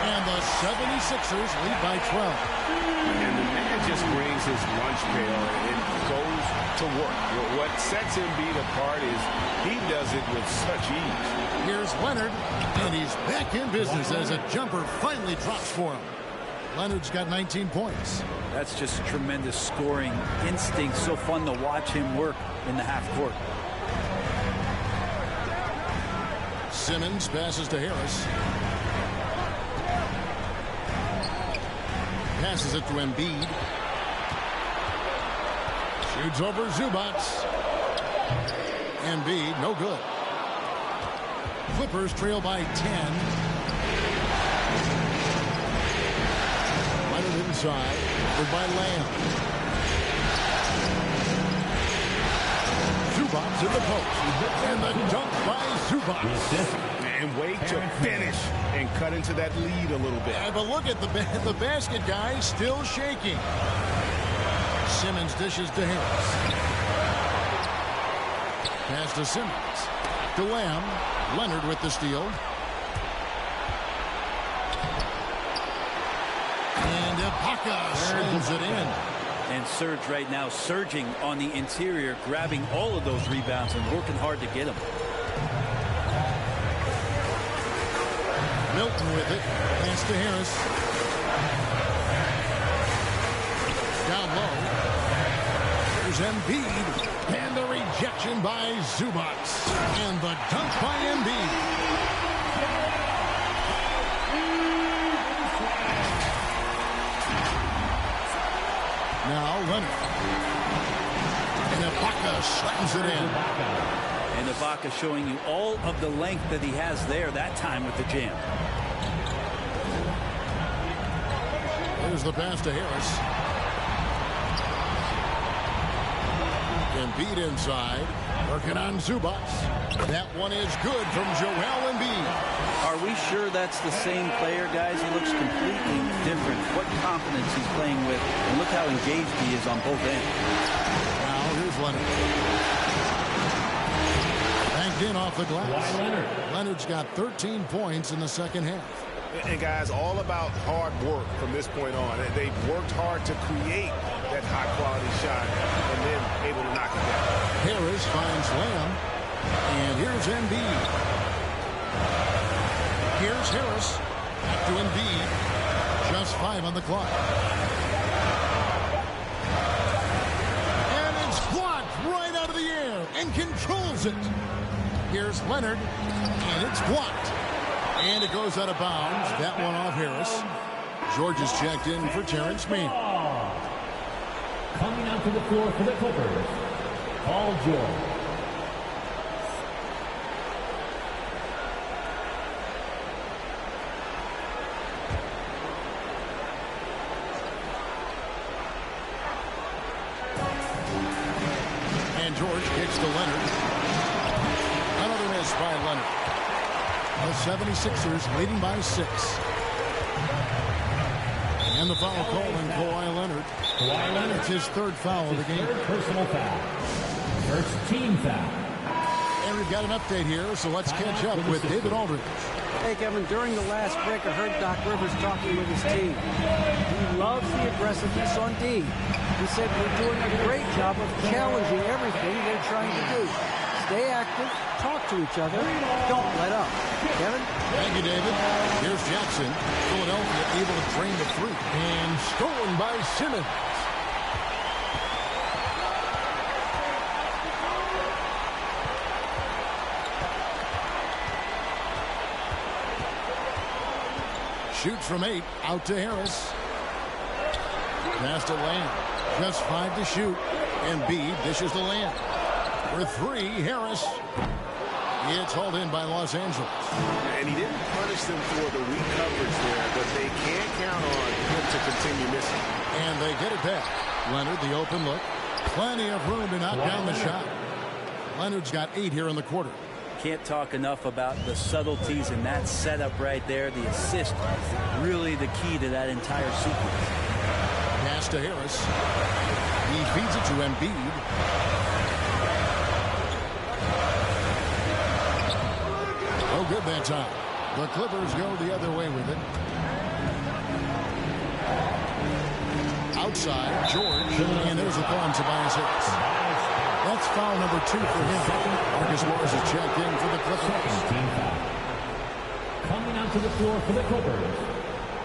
And the 76ers lead by 12. And the man just brings his lunch pail and goes to work. What sets Embiid apart is he does it with such ease. Here's Leonard, and he's back in business as a jumper finally drops for him. Leonard's got 19 points. That's just tremendous scoring instinct. So fun to watch him work in the half court. Simmons passes to Harris. Passes it to Embiid. Shoots over Zubac. Embiid, no good. Clippers trail by 10. Leonard inside. Over by Lamb. Zubac in the post. And the dunk by Zubac. And wait to finish and cut into that lead a little bit. Yeah, but look at the basket guy still shaking. Simmons dishes to Harris. Pass to Simmons. To Lamb. Leonard with the steal. And Ibaka slams it in. And Serge right now surging on the interior, grabbing all of those rebounds and working hard to get them. Milton with it. Pass to Harris. Down low. There's Embiid. And the rejection by Zubac. And the dunk by Embiid. Leonard. And Ibaka slams it in. And Ibaka showing you all of the length that he has there that time with the jam. Here's the pass to Harris. Embiid inside. Working on Zubac. That one is good from Joel Embiid. Are we sure that's the same player, guys? He looks completely different. What confidence he's playing with. And look how engaged he is on both ends. Now here's Leonard. Banked in off the glass. Leonard's got 13 points in the second half. And guys, all about hard work from this point on. They've worked hard to create that high-quality shot and then able to knock it down. Harris finds Lamb. And here's Embiid. Here's Harris. Back to Embiid. Just 5 on the clock. And it's blocked right out of the air and controls it. Here's Leonard. And it's blocked. And it goes out of bounds. That one off Harris. George is checked in for Terrence Mann. Coming onto the floor for the Clippers, Paul George. And George kicks to Leonard. Another miss by Leonard. The 76ers leading by 6. And the foul call on Kawhi Leonard. Kawhi Leonard. It's his 3rd foul of the game. Third personal foul. First team foul. And we've got an update here, so let's catch up with David Aldridge. Hey, Kevin, during the last break, I heard Doc Rivers talking with his team. He loves the aggressiveness on D. He said we're doing a great job of challenging everything they're trying to do. Stay active, talk to each other, don't let up. Kevin? Thank you, David. Here's Jackson. Philadelphia able to drain the 3. And stolen by Simmons. Shoots from 8. Out to Harris. Pass to Lamb. Just 5 to shoot. Embiid dishes to Lamb. For 3, Harris. It's hauled in by Los Angeles. And he didn't punish them for the weak coverage there, but they can't count on him to continue missing. And they get it back. Leonard, the open look. Plenty of room to knock down the shot. Leonard's got 8 here in the quarter. Can't talk enough about the subtleties in that setup right there. The assist is really the key to that entire sequence. Pass to Harris. He feeds it to Embiid. Oh, good that time. The Clippers go the other way with it. Outside, George. And there's a call on Tobias Harris. That's foul number 2 for him. Marcus Morris is checked in for the Clippers. Team foul. Coming onto the floor for the Clippers,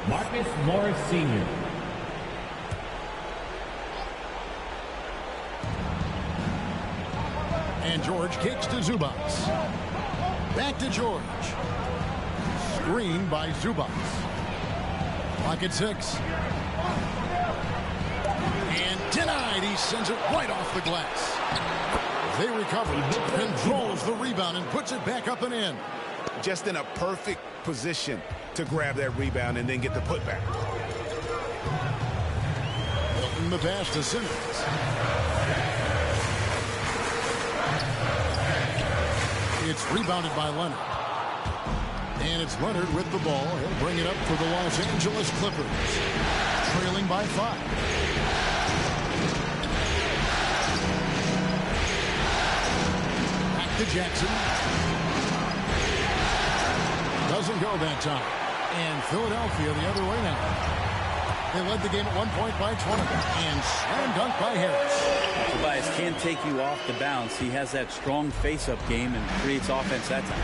Marcus Morris Sr. And George kicks to Zubac. Back to George. Screen by Zubac. Clock at 6. And denied. He sends it right off the glass. They recover. Controls the rebound and puts it back up and in. Just in a perfect position to grab that rebound and then get the putback. Milton the pass to Simmons. It's rebounded by Leonard. And it's Leonard with the ball. He'll bring it up for the Los Angeles Clippers. Trailing by 5. Back to Jackson. Doesn't go that time. And Philadelphia the other way now. They led the game at 1 point by 20. And slam dunk by Harris. Tobias can't take you off the bounce. He has that strong face-up game and creates offense that time.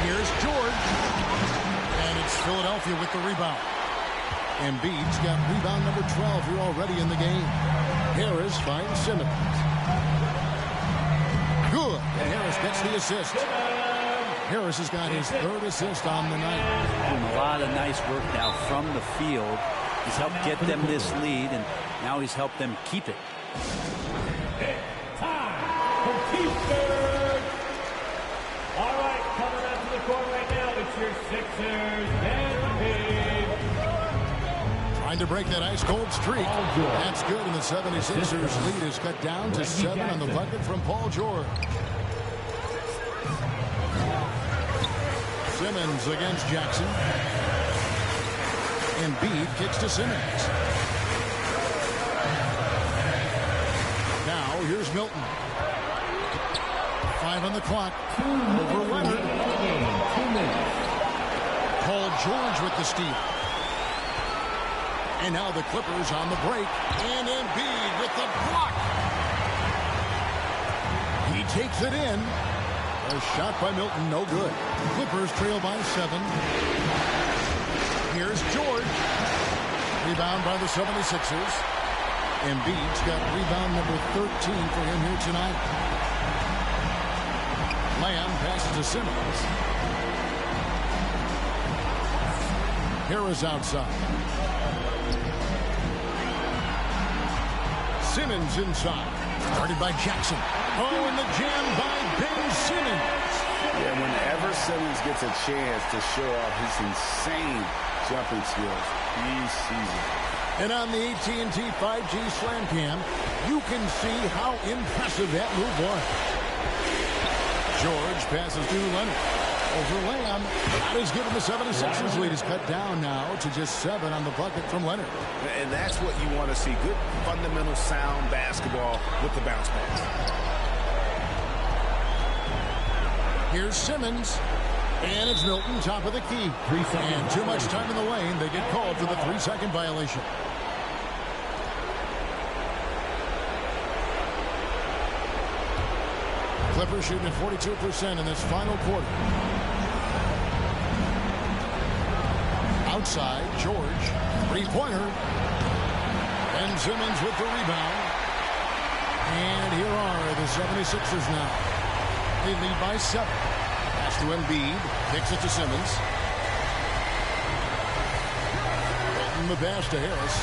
Here's George. And it's Philadelphia with the rebound. Embiid's got rebound number 12 here already in the game. Harris finds Simmons. Good. And Harris gets the assist. Harris has got his 3rd assist on the night. Doing a lot of nice work now from the field. He's helped get them this lead, and now he's helped them keep it. Time for Keysters. All right, coming out to the court right now, it's your Sixers and Trying to break that ice-cold streak. That's good, and the 76ers lead is cut down to 7 on the bucket from Paul George. Simmons against Jackson. Embiid kicks to Simmons. Now here's Milton. 5 on the clock. Over Leonard. Paul George with the steal. And now the Clippers on the break. And Embiid with the block. He takes it in. A shot by Milton, no good. Clippers trail by 7. Here's George. Rebound by the 76ers. Embiid's got rebound number 13 for him here tonight. Lamb passes to Simmons. Harris outside. Simmons inside. Started by Jackson. Oh, and the jam by Ben Simmons. Yeah, whenever Simmons gets a chance to show off his insane jumping skills, he sees it. And on the AT&T 5G Slam Cam, you can see how impressive that move was. George passes to Leonard. Over Lamb. Not as good, and the 76ers lead is cut down now to just 7 on the bucket from Leonard. And that's what you want to see. Good, fundamental, sound basketball with the bounce pass. Here's Simmons. And it's Milton, top of the key. And too much time in the lane. They get called for the 3-second violation. Clippers shooting at 42% in this final quarter. Outside, George. 3-pointer. Ben Simmons with the rebound. And here are the 76ers now. They lead by 7. Pass to Embiid. Kicks it to Simmons. Milton the pass to Harris.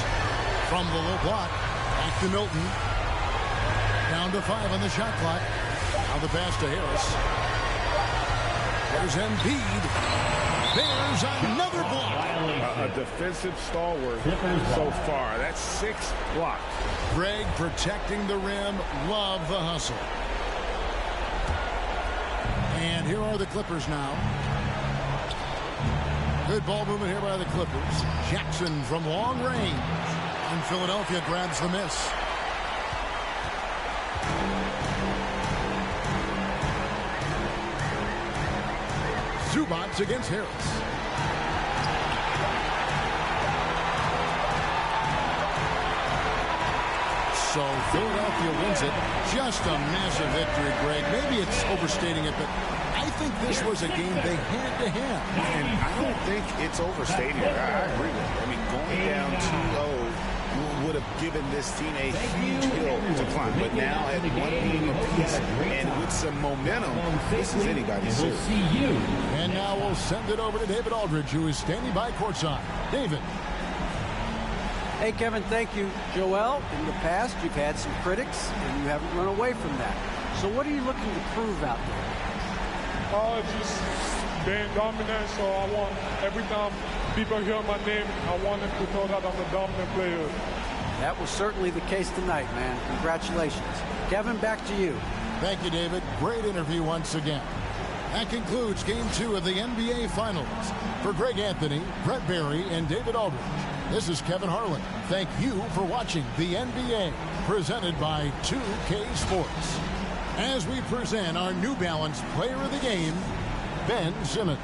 From the low block. Back to Milton. Down to 5 on the shot clock. Now the pass to Harris. There's Embiid. There's another block. A defensive stalwart so far. That's 6 blocks. Greg protecting the rim. Love the hustle. And here are the Clippers now. Good ball movement here by the Clippers. Jackson from long range. And Philadelphia grabs the miss. Zubats against Harris. So Philadelphia wins it. Just a massive victory, Greg. Maybe it's overstating it, but I think this was a game they had to have. And I don't think it's overstating it. I agree with you. I mean, going down 2-0 would have given this team a huge hill to climb. But now at 1 game apiece and with some momentum, this is anybody's series. And now we'll send it over to David Aldridge, who is standing by courtside. David. Hey, Kevin, thank you. Joel, in the past, you've had some critics, and you haven't run away from that. So what are you looking to prove out there? Just being dominant, so I want, every time people hear my name, I want them to know that I'm a dominant player. That was certainly the case tonight, man. Congratulations. Kevin, back to you. Thank you, David. Great interview once again. That concludes Game 2 of the NBA Finals. For Greg Anthony, Brett Barry, and David Aldridge, this is Kevin Harlan. Thank you for watching the NBA, presented by 2K Sports. As we present our New Balance Player of the Game, Ben Simmons.